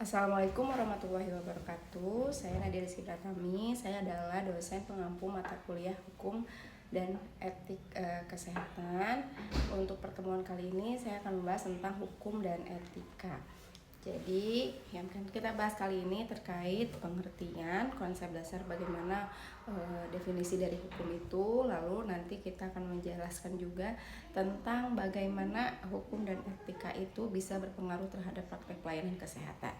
Assalamualaikum warahmatullahi wabarakatuh. Saya Nadia Rizky Pratami. Saya adalah dosen pengampu mata kuliah Hukum dan Etik Kesehatan. Untuk pertemuan kali ini saya akan membahas tentang hukum dan etika. Jadi yang akan kita bahas kali ini terkait pengertian konsep dasar bagaimana definisi dari hukum itu. Lalu nanti kita akan menjelaskan juga tentang bagaimana hukum dan etika itu bisa berpengaruh terhadap praktek pelayanan kesehatan.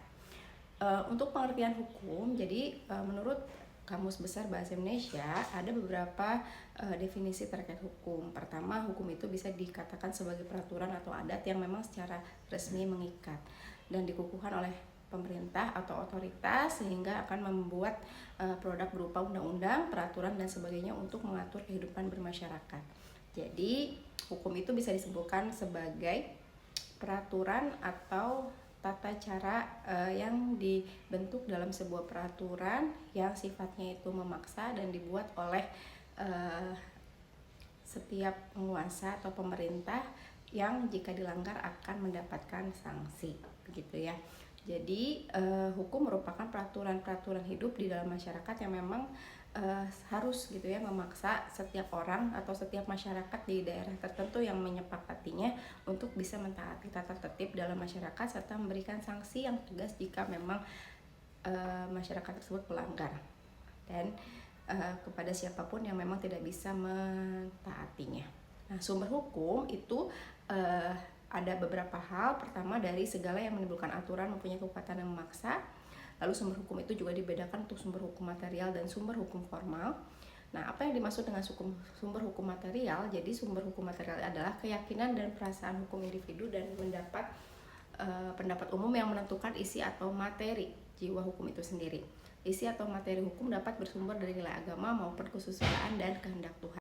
Untuk pengertian hukum, jadi menurut Kamus Besar Bahasa Indonesia ada beberapa definisi terkait hukum. Pertama, hukum itu bisa dikatakan sebagai peraturan atau adat yang memang secara resmi mengikat dan dikukuhkan oleh pemerintah atau otoritas sehingga akan membuat produk berupa undang-undang, peraturan dan sebagainya untuk mengatur kehidupan bermasyarakat. Jadi, hukum itu bisa disebutkan sebagai peraturan atau tata cara yang dibentuk dalam sebuah peraturan yang sifatnya itu memaksa dan dibuat oleh setiap penguasa atau pemerintah yang jika dilanggar akan mendapatkan sanksi, begitu ya. Jadi hukum merupakan peraturan-peraturan hidup di dalam masyarakat yang memang harus gitu ya memaksa setiap orang atau setiap masyarakat di daerah tertentu yang menyepakatinya untuk bisa mentaati tata tertib dalam masyarakat serta memberikan sanksi yang tegas jika memang masyarakat tersebut melanggar dan kepada siapapun yang memang tidak bisa mentaatinya. Nah, sumber hukum itu ada beberapa hal. Pertama, dari segala yang menimbulkan aturan mempunyai kekuatan yang memaksa. Lalu sumber hukum itu juga dibedakan untuk sumber hukum material dan sumber hukum formal. Nah, apa yang dimaksud dengan sumber hukum material? Jadi sumber hukum material adalah keyakinan dan perasaan hukum individu dan pendapat umum yang menentukan isi atau materi jiwa hukum itu sendiri. Isi atau materi hukum dapat bersumber dari nilai agama maupun kesusilaan dan kehendak Tuhan.